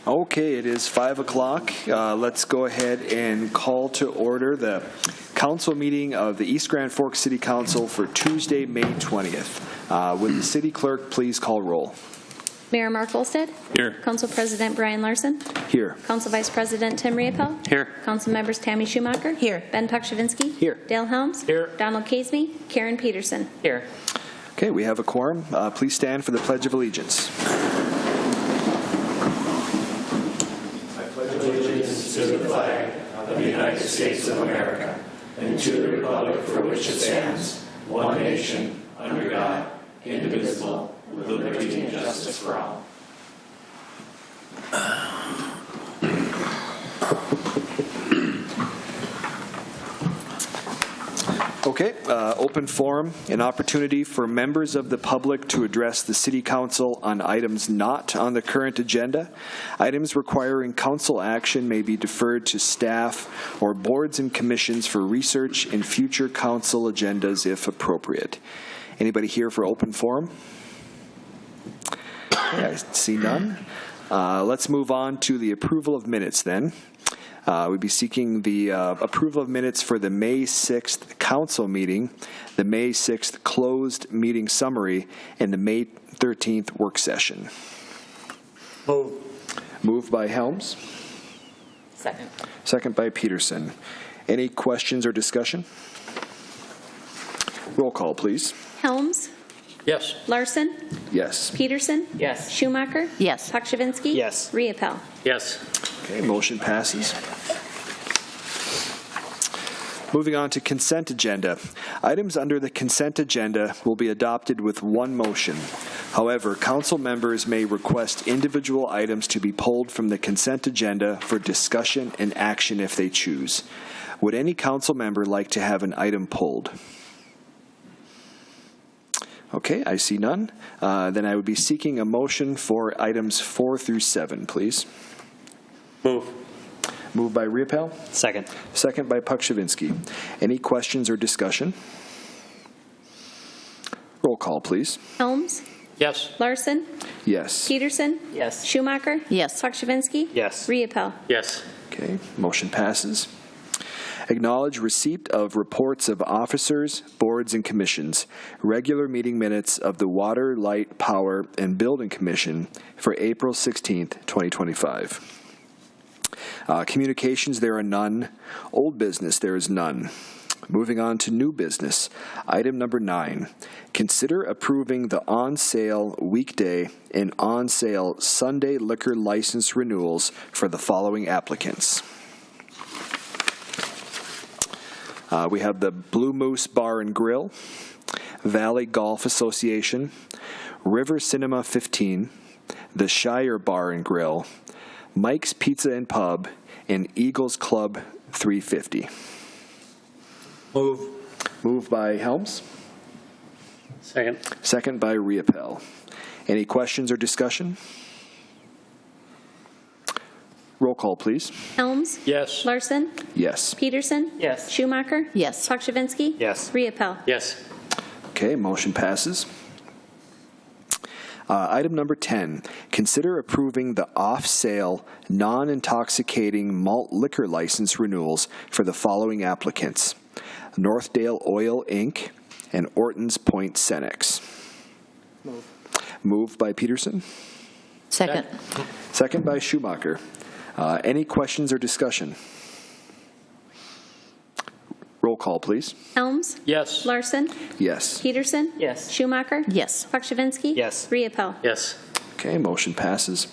Okay, it is 5 o'clock. Let's go ahead and call to order the council meeting of the East Grand Forks City Council for Tuesday, May 20th. Would the city clerk please call roll? Mayor Mark Olstead. Here. Council President Brian Larson. Here. Council Vice President Tim Riepel. Here. Council Members Tammy Schumacher. Here. Ben Pukshavinsky. Here. Dale Helms. Here. Donald Casey. Karen Peterson. Here. Okay, we have a quorum. Please stand for the Pledge of Allegiance. Allegiance to the flag of the United States of America and to the republic for which it stands, one nation, under God, indivisible, with liberty and justice for all. Okay, open forum, an opportunity for members of the public to address the City Council on items not on the current agenda. Items requiring council action may be deferred to staff or boards and commissions for research in future council agendas if appropriate. Anybody here for open forum? Okay, I see none. Let's move on to the approval of minutes then. We'd be seeking the approval of minutes for the May 6th council meeting, the May 6th closed meeting summary, and the May 13th work session. Move. Moved by Helms. Second. Second by Peterson. Any questions or discussion? Roll call, please. Helms. Yes. Larson. Yes. Peterson. Yes. Schumacher. Yes. Pukshavinsky. Yes. Riepel. Yes. Okay, motion passes. Moving on to consent agenda. Items under the consent agenda will be adopted with one motion. However, council members may request individual items to be pulled from the consent agenda for discussion and action if they choose. Would any council member like to have an item pulled? Okay, I see none. Then I would be seeking a motion for items 4 through 7, please. Move. Moved by Riepel. Second. Second by Pukshavinsky. Any questions or discussion? Roll call, please. Helms. Yes. Larson. Yes. Peterson. Yes. Schumacher. Yes. Pukshavinsky. Yes. Riepel. Yes. Okay, motion passes. Acknowledge receipt of reports of officers, boards, and commissions. Regular meeting minutes of the Water, Light, Power, and Building Commission for April 16th, 2025. Communications, there are none. Old business, there is none. Moving on to new business. Item number 9. Consider approving the on-sale weekday and on-sale Sunday liquor license renewals for the following applicants. We have the Blue Moose Bar and Grill, Valley Golf Association, River Cinema 15, the Shire Bar and Grill, Mike's Pizza and Pub, and Eagles Club 350. Move. Moved by Helms. Second. Second by Riepel. Any questions or discussion? Roll call, please. Helms. Yes. Larson. Yes. Peterson. Yes. Schumacher. Yes. Pukshavinsky. Yes. Riepel. Yes. Okay, motion passes. Item number 10, consider approving the off-sale, non-intoxicating malt liquor license renewals for the following applicants: Northdale Oil, Inc. and Orton's Point Cenex. Moved by Peterson. Second. Second by Schumacher. Any questions or discussion? Roll call, please. Helms. Yes. Larson. Yes. Peterson. Yes. Schumacher. Yes. Pukshavinsky. Yes. Riepel. Yes. Okay, motion passes.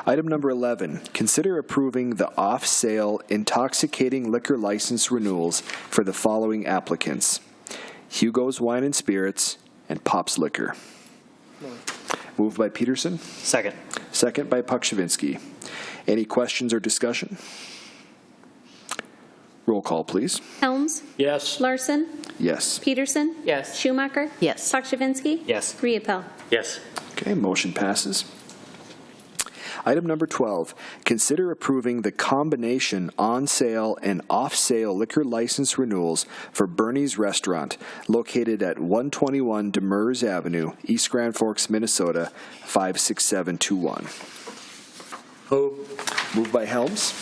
Item number 11, consider approving the off-sale intoxicating liquor license renewals for the following applicants: Hugo's Wine and Spirits and Pop's Liquor. Moved by Peterson. Second. Second by Pukshavinsky. Any questions or discussion? Roll call, please. Helms. Yes. Larson. Yes. Peterson. Yes. Schumacher. Yes. Pukshavinsky. Yes. Riepel. Yes. Okay, motion passes. Item number 12, consider approving the combination on-sale and off-sale liquor license renewals for Bernie's Restaurant, located at 121 Demers Avenue, East Grand Forks, Minnesota, 56721. Move. Moved by Helms,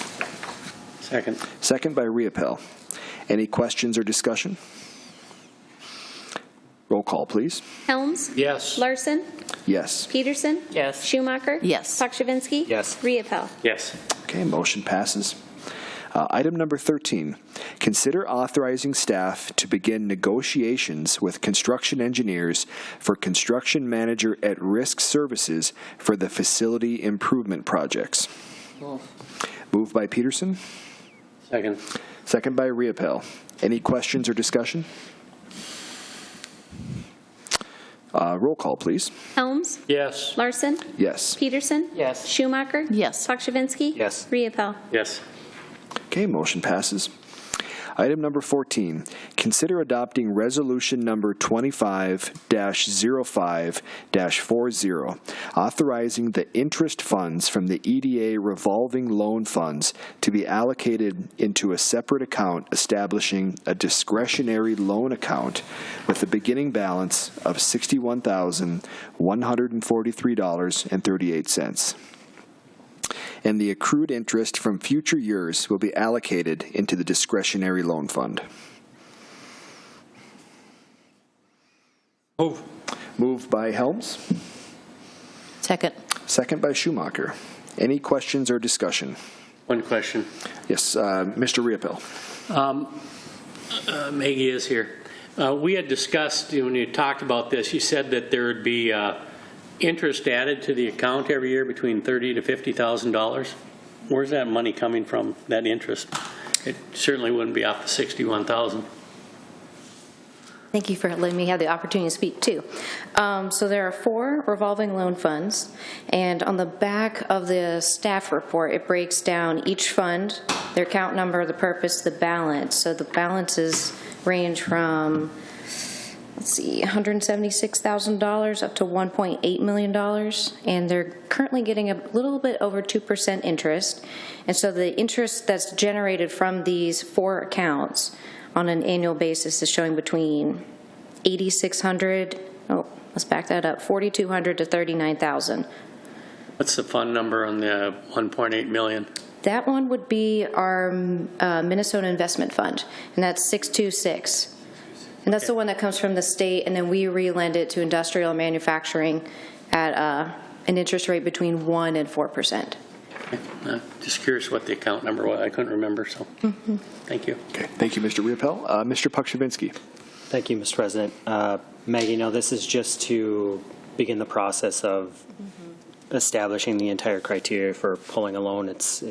Second. second by Riepel. Any questions or discussion? Roll call, please. Helms, Yes. Larson, Yes. Peterson, Yes. Schumacher, Yes. Pakshavinsky, Yes. Riepel. Yes. Okay, motion passes. Item number 13, consider authorizing staff to begin negotiations with construction engineers for construction manager at risk services for the facility improvement projects. Moved by Peterson, Second. second by Riepel. Any questions or discussion? Roll call, please. Helms, Yes. Larson, Yes. Peterson, Yes. Schumacher, Yes. Pakshavinsky, Yes. Riepel. Yes. Okay, motion passes. Item number 14, consider adopting resolution number 25-05-40, authorizing the interest funds from the EDA revolving loan funds to be allocated into a separate account, establishing a discretionary loan account with a beginning balance of $61,143.38. And the accrued interest from future years will be allocated into the discretionary loan fund. Move. Moved by Helms, Second. second by Schumacher. Any questions or discussion? One question. Yes, Mr. Riepel. Maggie is here. We had discussed, when you talked about this, you said that there would be interest added to the account every year between $30,000 to $50,000. Where's that money coming from, that interest? It certainly wouldn't be off the $61,000. Thank you for letting me have the opportunity to speak too. So there are 4 revolving loan funds, and on the back of the staff report, it breaks down each fund, their account number, the purpose, the balance. So the balances range from, let's see, $176,000 up to $1.8 million, and they're currently getting a little bit over 2% interest. And so the interest that's generated from these 4 accounts on an annual basis is showing between $8,600, let's back that up, $4,200 to $39,000. What's the fund number on the $1.8 million? That one would be our Minnesota Investment Fund, and that's 626. And that's the one that comes from the state, and then we re-lend it to industrial and manufacturing at an interest rate between 1% and 4%. Just curious what the account number was. I couldn't remember, so thank you. Okay, thank you, Mr. Riepel. Mr. Pakshavinsky. Thank you, Mr. President. Maggie, no, this is just to begin the process of establishing the entire criteria for pulling a loan. It's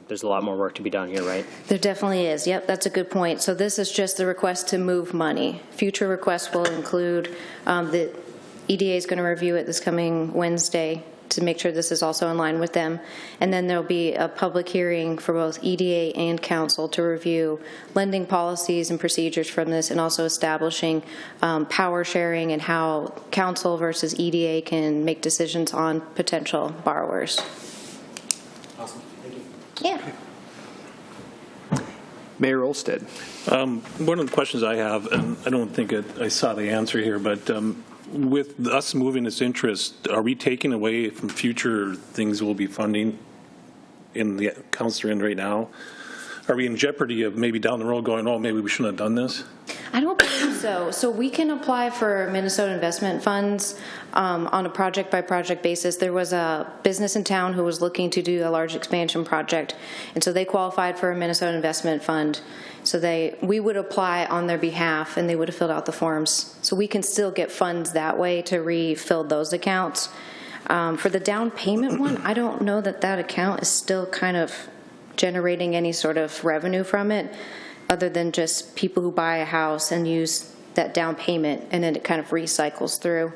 there's a lot more work to be done here, right? There definitely is. Yep, that's a good point. So this is just the request to move money. Future requests will include, the EDA is going to review it this coming Wednesday to make sure this is also in line with them. And then there'll be a public hearing for both EDA and council to review lending policies and procedures from this, and also establishing power sharing and how council versus EDA can make decisions on potential borrowers. Awesome. Thank you. Yeah. Mayor Olsted. One of the questions I have, and I don't think I saw the answer here, but with us moving this interest, are we taking away from future things we'll be funding in the accounts they're in right now? Are we in jeopardy of maybe down the road going, oh, maybe we shouldn't have done this? I don't believe so. So we can apply for Minnesota investment funds on a project-by-project basis. There was a business in town who was looking to do a large expansion project, and so they qualified for a Minnesota investment fund. So we would apply on their behalf, and they would have filled out the forms. So we can still get funds that way to refill those accounts. For the down payment one, I don't know that account is still kind of generating any sort of revenue from it, other than just people who buy a house and use that down payment, and then it kind of recycles through.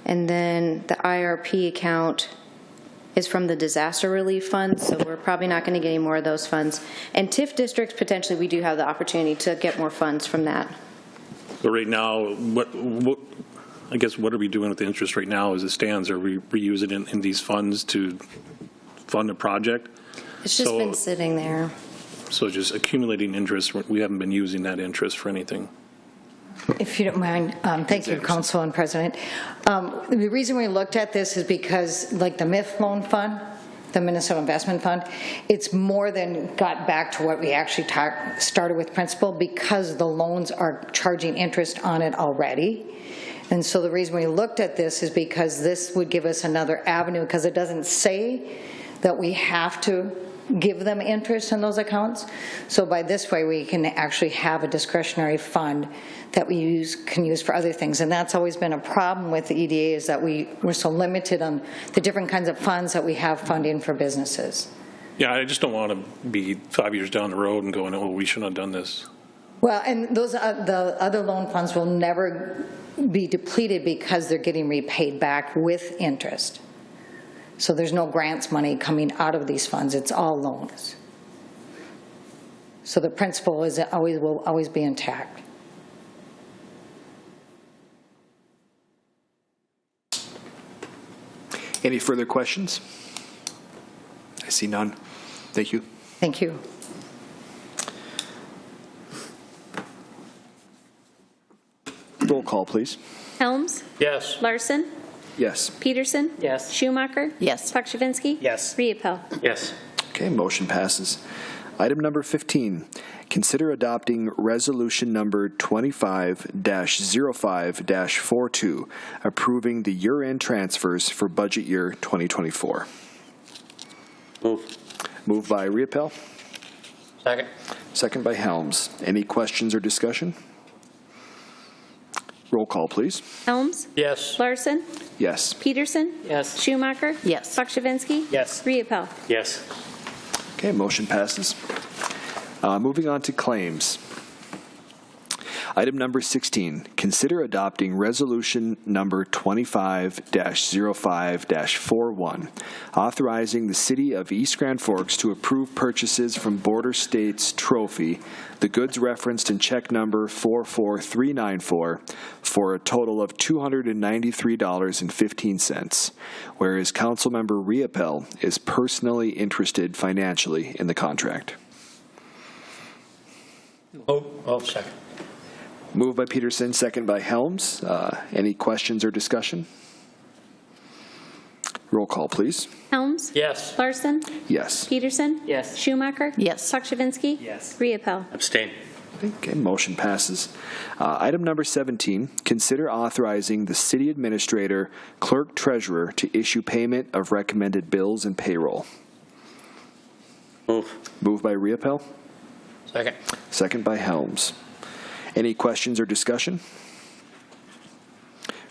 And then the IRP account is from the disaster relief fund, so we're probably not going to get any more of those funds. And TIF districts, potentially, we do have the opportunity to get more funds from that. So right now, what are we doing with the interest right now as it stands? Are we reusing it in these funds to fund a project? It's just been sitting there. So just accumulating interest, we haven't been using that interest for anything. If you don't mind, thank you, Council and President. The reason we looked at this is because, like the MIF loan fund, the Minnesota Investment Fund, it's more than got back to what we actually started with principal, because the loans are charging interest on it already. And so the reason we looked at this is because this would give us another avenue, because it doesn't say that we have to give them interest in those accounts. So by this way, we can actually have a discretionary fund that we can use for other things. And that's always been a problem with the EDA, is that we're so limited on the different kinds of funds that we have funding for businesses. Yeah, I just don't want to be 5 years down the road and going, oh, we shouldn't have done this. Well, and those the other loan funds will never be depleted because they're getting repaid back with interest. So there's no grants money coming out of these funds. It's all loans. So the principal will always be intact. Any further questions? I see none. Thank you. Thank you. Roll call, please. Helms, Yes. Larson, Yes. Peterson, Yes. Schumacher, Yes. Pakshavinsky, Yes. Riepel. Yes. Okay, motion passes. Item number 15, consider adopting resolution number 25-05-42, approving the year-end transfers for budget year 2024. Move. Moved by Riepel, Second. second by Helms. Any questions or discussion? Roll call, please. Helms, Yes. Larson, Yes. Peterson, Yes. Schumacher, Yes. Pakshavinsky, Yes. Riepel. Yes. Okay, motion passes. Moving on to claims. Item number 16, consider adopting resolution number 25-05-41, authorizing the City of East Grand Forks to approve purchases from Border States Trophy, the goods referenced in check number 44394, for a total of $293.15, whereas Councilmember Riepel is personally interested financially in the contract. Oh, second. Moved by Peterson, second by Helms. Any questions or discussion? Roll call, please. Helms, Yes. Larson, Yes. Peterson, Yes. Schumacher, Yes. Pakshavinsky, Yes. Riepel. Abstain. Okay, motion passes. Item number 17, consider authorizing the city administrator, clerk treasurer to issue payment of recommended bills and payroll. Move. Moved by Riepel, Second. second by Helms. Any questions or discussion?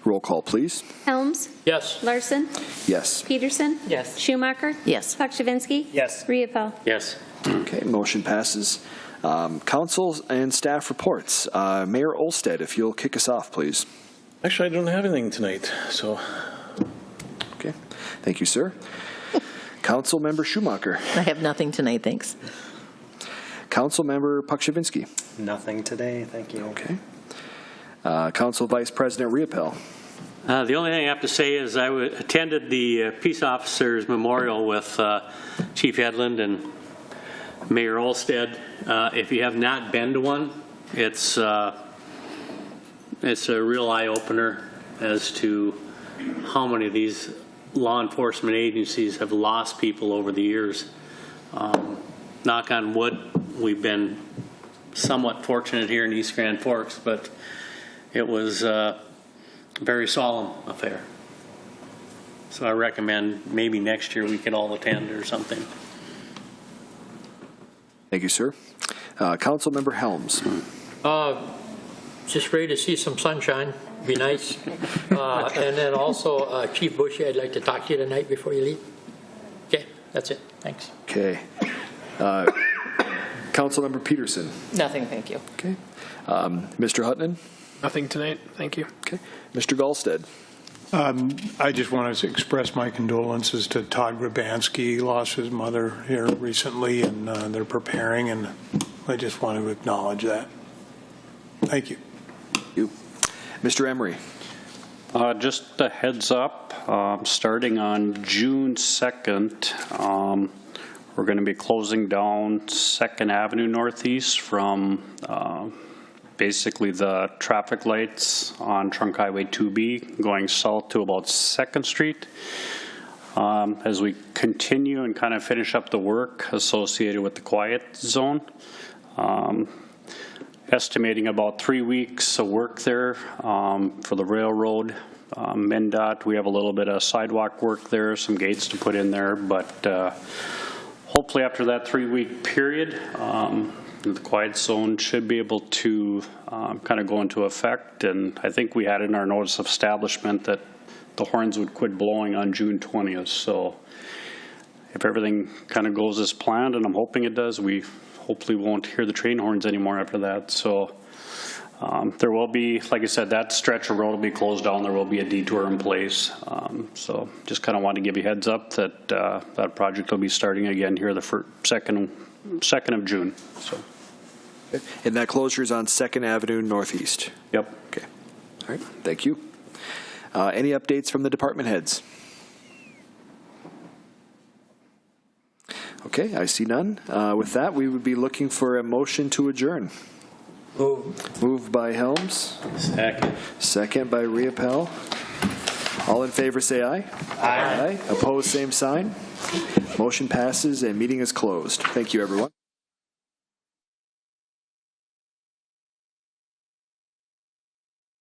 Roll call, please. Helms, Yes. Larson, Yes. Peterson, Yes. Schumacher, Yes. Pakshavinsky, Yes. Riepel. Yes. Okay, motion passes. Council and staff reports. Mayor Olsted, if you'll kick us off, please. Actually, I don't have anything tonight, so. Okay, thank you, sir. Council Member Schumacher. I have nothing tonight, thanks. Council Member Pakshavinsky. Nothing today, thank you. Okay. Council Vice President Riepel. The only thing I have to say is I attended the Peace Officers Memorial with Chief Hedlund and Mayor Olsted. If you have not been to one, it's a real eye-opener as to how many of these law enforcement agencies have lost people over the years. Knock on wood, we've been somewhat fortunate here in East Grand Forks, but it was a very solemn affair. So I recommend maybe next year we could all attend or something. Thank you, sir. Council Member Helms. Just ready to see some sunshine. Be nice. And then also, Chief Bushy, I'd like to talk to you tonight before you leave. Okay, that's it. Thanks. Okay. Council Member Peterson. Nothing, thank you. Okay. Mr. Hutton. Nothing tonight, thank you. Okay. Mr. Gallstead. I just want to express my condolences to Todd Grabansky. He lost his mother here recently, and they're preparing, and I just want to acknowledge that. Thank you. You. Mr. Emery. Just a heads up, starting on June 2nd, we're going to be closing down 2nd Avenue Northeast from basically the traffic lights on Trunk Highway 2B going south to about 2nd Street. as we continue and kind of finish up the work associated with the quiet zone. Estimating about 3 weeks of work there for the railroad. MnDOT, we have a little bit of sidewalk work there, some gates to put in there, but hopefully after that 3-week period, the quiet zone should be able to kind of go into effect. And I think we had in our notice of establishment that the horns would quit blowing on June 20th. So if everything kind of goes as planned, and I'm hoping it does, we hopefully won't hear the train horns anymore after that. So there will be, like I said, that stretch of road will be closed down. There will be a detour in place. So just kind of wanted to give you a heads up that that project will be starting again here the 2nd of June. So. And that closure is on 2nd Avenue Northeast. Yep. Okay. All right. Thank you. Any updates from the department heads? Okay, I see none. With that, we would be looking for a motion to adjourn. Moved by Helms. Second. Second by Riepel. All in favor say aye. Aye. Opposed, same sign. Motion passes and meeting is closed. Thank you, everyone.